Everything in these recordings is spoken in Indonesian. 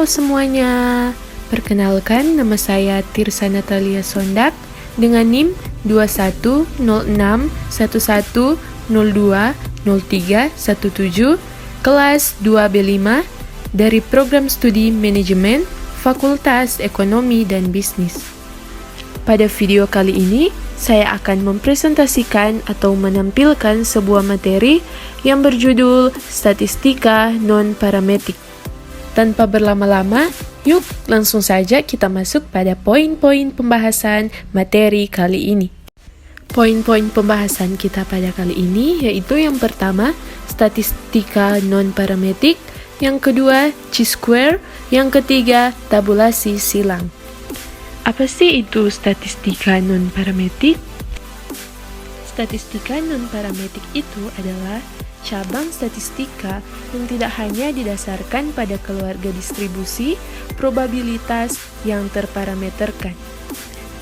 semuanya, perkenalkan nama saya Tirsa Natalia Sondak dengan NIM 210611020317 kelas 2B5 dari Program Studi Manajemen Fakultas Ekonomi dan Bisnis. Pada video kali ini, saya akan mempresentasikan atau menampilkan sebuah materi yang berjudul Statistika Non-Parametrik. Tanpa berlama-lama, yuk langsung saja kita masuk pada poin-poin pembahasan materi kali ini. Poin-poin pembahasan kita pada kali ini yaitu yang pertama, statistika non-parametrik, yang kedua, chi-square, yang ketiga, tabulasi silang. Apa sih itu statistika non-parametrik? Statistika non-parametrik itu adalah cabang statistika yang tidak hanya didasarkan pada keluarga distribusi probabilitas yang terparameterkan.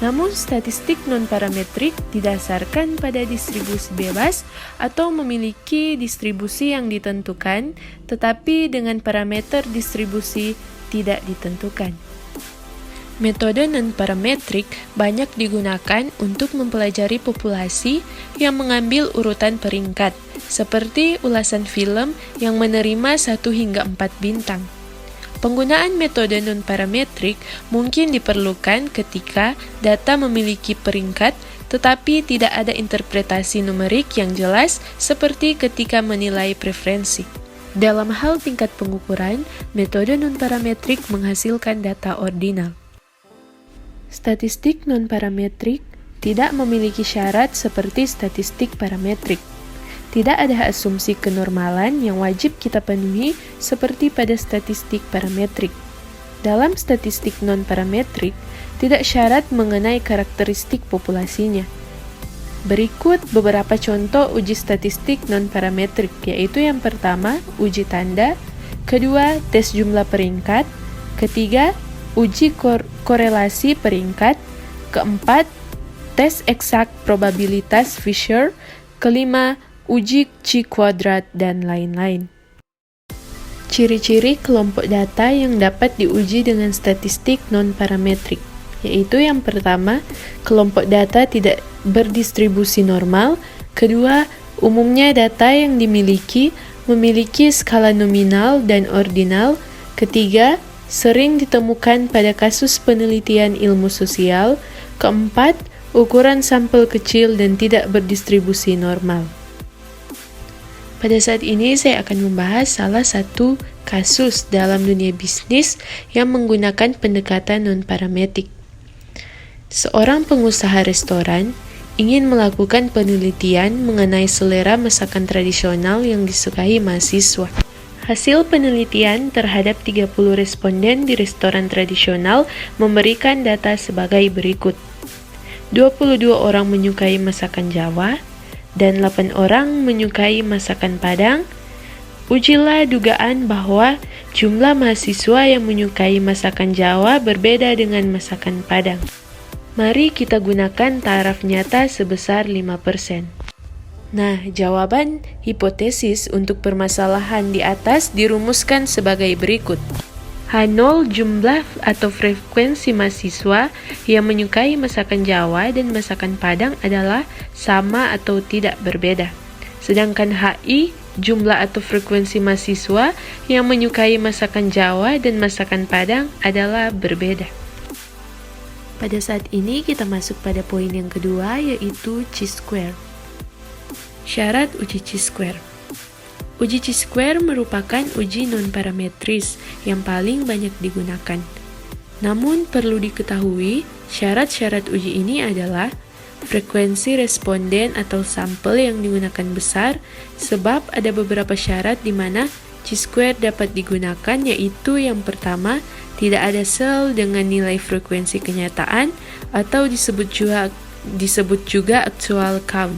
Namun, statistik non-parametrik didasarkan pada distribusi bebas atau memiliki distribusi yang ditentukan, tetapi dengan parameter distribusi tidak ditentukan. Metode non-parametrik banyak digunakan untuk mempelajari populasi yang mengambil urutan peringkat, seperti ulasan film yang menerima 1 hingga 4 bintang. Penggunaan metode non-parametrik mungkin diperlukan ketika data memiliki peringkat tetapi tidak ada interpretasi numerik yang jelas seperti ketika menilai preferensi. Dalam hal tingkat pengukuran, metode non-parametrik menghasilkan data ordinal. Statistik non-parametrik tidak memiliki syarat seperti statistik parametrik. Tidak ada asumsi kenormalan yang wajib kita penuhi seperti pada statistik parametrik. Dalam statistik non-parametrik, tidak syarat mengenai karakteristik populasinya. Berikut beberapa contoh uji statistik non-parametrik, yaitu yang pertama, uji tanda, kedua, tes jumlah peringkat, ketiga, uji korelasi peringkat, keempat, tes eksak probabilitas Fisher, kelima, uji chi kuadrat, dan lain-lain. Ciri-ciri kelompok data yang dapat diuji dengan statistik non-parametrik, yaitu yang pertama, kelompok data tidak berdistribusi normal, kedua, umumnya data yang memiliki skala nominal dan ordinal, ketiga, sering ditemukan pada kasus penelitian ilmu sosial, keempat, ukuran sampel kecil dan tidak berdistribusi normal. Pada saat ini saya akan membahas salah satu kasus dalam dunia bisnis yang menggunakan pendekatan non-parametrik. Seorang pengusaha restoran ingin melakukan penelitian mengenai selera masakan tradisional yang disukai mahasiswa. Hasil penelitian terhadap 30 responden di restoran tradisional memberikan data sebagai berikut. 22 orang menyukai masakan Jawa, dan 8 orang menyukai masakan Padang. Ujilah dugaan bahwa jumlah mahasiswa yang menyukai masakan Jawa berbeda dengan masakan Padang. Mari kita gunakan taraf nyata sebesar 5%. Nah, jawaban hipotesis untuk permasalahan di atas dirumuskan sebagai berikut. H0 jumlah atau frekuensi mahasiswa yang menyukai masakan Jawa dan masakan Padang adalah sama atau tidak berbeda. Sedangkan HI jumlah atau frekuensi mahasiswa yang menyukai masakan Jawa dan masakan Padang adalah berbeda. Pada saat ini kita masuk pada poin yang kedua, yaitu chi-square. Syarat uji chi-square. Uji chi-square merupakan uji non-parametris yang paling banyak digunakan. Namun perlu diketahui, syarat-syarat uji ini adalah frekuensi responden atau sampel yang digunakan besar, sebab ada beberapa syarat di mana chi-square dapat digunakan, yaitu yang pertama, tidak ada sel dengan nilai frekuensi kenyataan atau disebut juga actual count,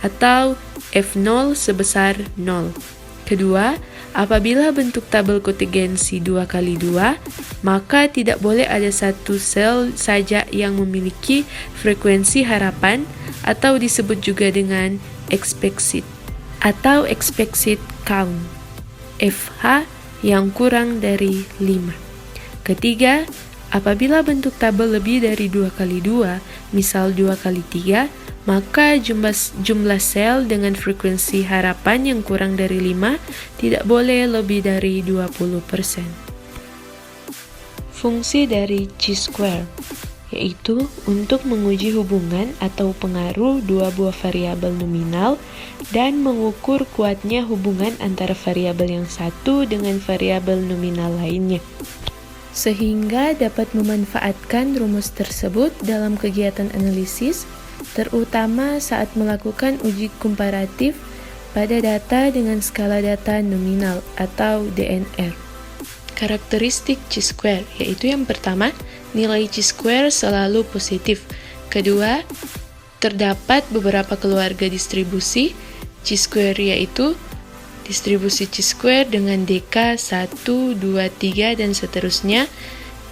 atau F0 sebesar 0. Kedua, apabila bentuk tabel kontingensi 2x2, maka tidak boleh ada satu sel saja yang memiliki frekuensi harapan atau disebut juga dengan expected atau expected count, FH yang kurang dari 5. Ketiga, apabila bentuk tabel lebih dari 2 kali 2, misal 2 kali 3, maka jumlah sel dengan frekuensi harapan yang kurang dari 5 tidak boleh lebih dari 20%. Fungsi dari chi-square, yaitu untuk menguji hubungan atau pengaruh dua buah variabel nominal dan mengukur kuatnya hubungan antara variabel yang satu dengan variabel nominal lainnya, sehingga dapat memanfaatkan rumus tersebut dalam kegiatan analisis, terutama saat melakukan uji komparatif pada data dengan skala data nominal atau DNR. Karakteristik chi-square, yaitu yang pertama, nilai chi-square selalu positif. Kedua, terdapat beberapa keluarga distribusi chi-square, yaitu distribusi chi-square dengan dk 1, 2, 3, dan seterusnya,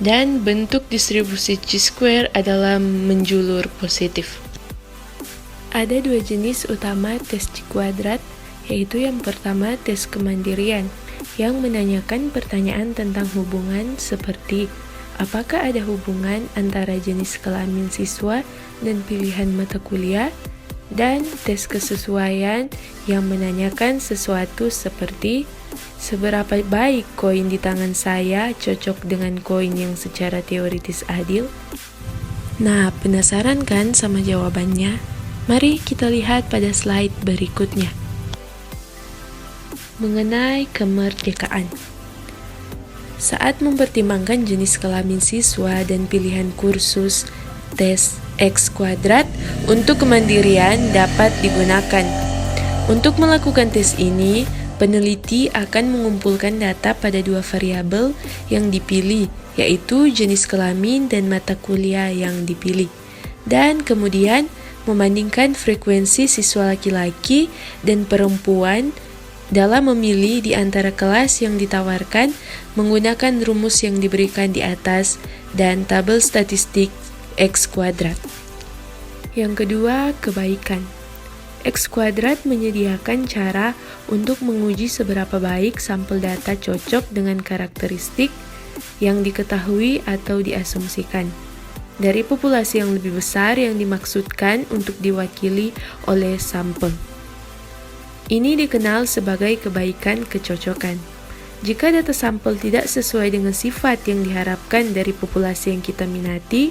dan bentuk distribusi chi-square adalah menjulur positif. Ada dua jenis utama tes chi kuadrat, yaitu yang pertama tes kemandirian, yang menanyakan pertanyaan tentang hubungan seperti apakah ada hubungan antara jenis kelamin siswa dan pilihan mata kuliah, dan tes kesesuaian yang menanyakan sesuatu seperti seberapa baik koin di tangan saya cocok dengan koin yang secara teoritis adil. Nah, penasaran kan sama jawabannya? Mari kita lihat pada slide berikutnya. Mengenai kemerdekaan. Saat mempertimbangkan jenis kelamin siswa dan pilihan kursus, tes X kuadrat untuk kemandirian dapat digunakan. Untuk melakukan tes ini, peneliti akan mengumpulkan data pada dua variabel yang dipilih, yaitu jenis kelamin dan mata kuliah yang dipilih, dan kemudian membandingkan frekuensi siswa laki-laki dan perempuan dalam memilih di antara kelas yang ditawarkan menggunakan rumus yang diberikan di atas dan tabel statistik X kuadrat. Yang kedua, kebaikan. X kuadrat menyediakan cara untuk menguji seberapa baik sampel data cocok dengan karakteristik yang diketahui atau diasumsikan dari populasi yang lebih besar yang dimaksudkan untuk diwakili oleh sampel. Ini dikenal sebagai kebaikan kecocokan. Jika data sampel tidak sesuai dengan sifat yang diharapkan dari populasi yang kita minati,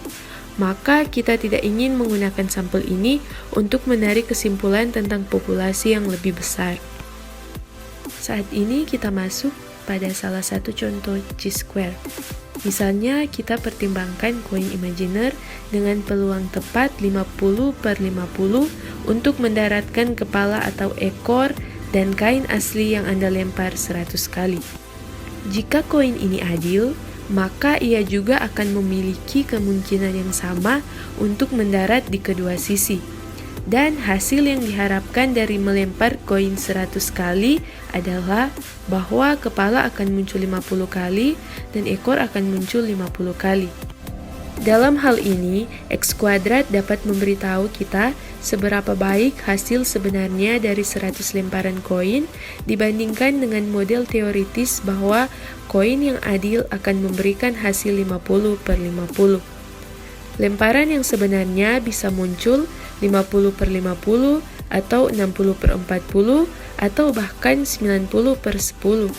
maka kita tidak ingin menggunakan sampel ini untuk menarik kesimpulan tentang populasi yang lebih besar. Saat ini kita masuk pada salah satu contoh chi-square. Misalnya, kita pertimbangkan koin imajiner dengan peluang tepat 50/50 untuk mendaratkan kepala atau ekor dan kain asli yang Anda lempar 100 kali. Jika koin ini adil, maka ia juga akan memiliki kemungkinan yang sama untuk mendarat di kedua sisi. Dan hasil yang diharapkan dari melempar koin 100 kali adalah bahwa kepala akan muncul 50 kali dan ekor akan muncul 50 kali. Dalam hal ini, X kuadrat dapat memberitahu kita seberapa baik hasil sebenarnya dari 100 lemparan koin dibandingkan dengan model teoritis bahwa koin yang adil akan memberikan hasil 50/50. Lemparan yang sebenarnya bisa muncul 50/50 atau 60/40 atau bahkan 90/10.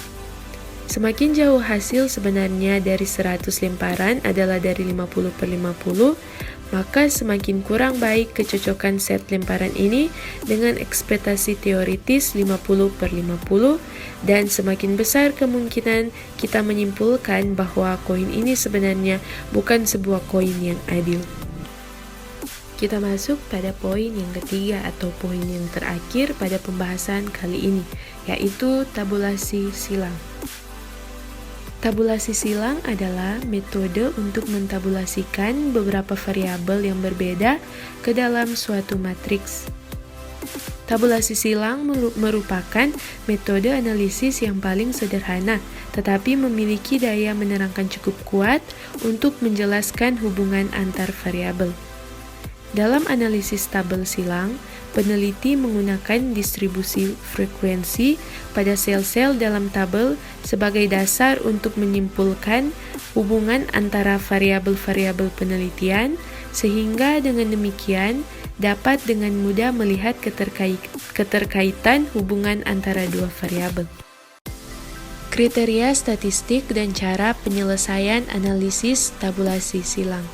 Semakin jauh hasil sebenarnya dari 100 lemparan adalah dari 50/50, maka semakin kurang baik kecocokan set lemparan ini dengan ekspektasi teoritis 50/50, dan semakin besar kemungkinan kita menyimpulkan bahwa koin ini sebenarnya bukan sebuah koin yang adil. Kita masuk pada poin yang ketiga atau poin yang terakhir pada pembahasan kali ini, yaitu tabulasi silang. Tabulasi silang adalah metode untuk mentabulasikan beberapa variabel yang berbeda ke dalam suatu matriks. Tabulasi silang merupakan metode analisis yang paling sederhana, tetapi memiliki daya menerangkan cukup kuat untuk menjelaskan hubungan antar variabel. Dalam analisis tabel silang, peneliti menggunakan distribusi frekuensi pada sel-sel dalam tabel sebagai dasar untuk menyimpulkan hubungan antara variabel-variabel penelitian, sehingga dengan demikian dapat dengan mudah melihat keterkaitan hubungan antara dua variabel. Kriteria statistik dan cara penyelesaian analisis tabulasi silang.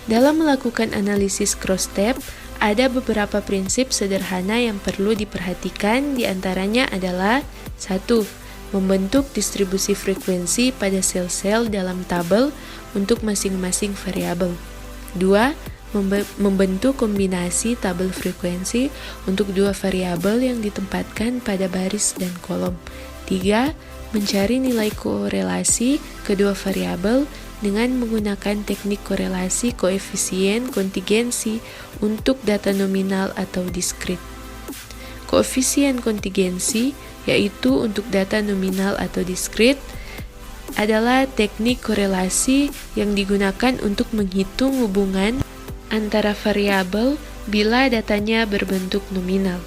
Dalam melakukan analisis cross-tab, ada beberapa prinsip sederhana yang perlu diperhatikan, diantaranya adalah 1. Membentuk distribusi frekuensi pada sel-sel dalam tabel untuk masing-masing variabel. 2. Membentuk kombinasi tabel frekuensi untuk dua variabel yang ditempatkan pada baris dan kolom. 3. Mencari nilai korelasi kedua variabel dengan menggunakan teknik korelasi koefisien kontingensi untuk data nominal atau diskrit. Koefisien kontingensi, yaitu untuk data nominal atau diskrit, adalah teknik korelasi yang digunakan untuk menghitung hubungan antara variabel bila datanya berbentuk nominal.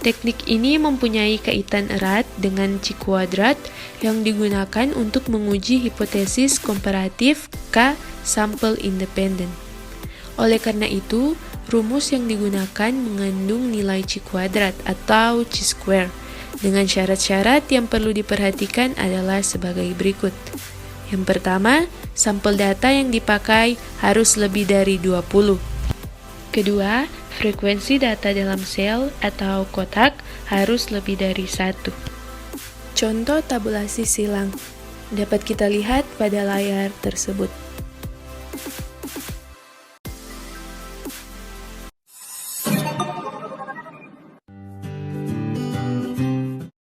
Teknik ini mempunyai kaitan erat dengan C-kuadrat yang digunakan untuk menguji hipotesis komparatif K sampel independen. Oleh karena itu, rumus yang digunakan mengandung nilai C-kuadrat atau C-square dengan syarat-syarat yang perlu diperhatikan adalah sebagai berikut. Yang pertama, sampel data yang dipakai harus lebih dari 20. Kedua, frekuensi data dalam sel atau kotak harus lebih dari 1. Contoh tabulasi silang dapat kita lihat pada layar tersebut.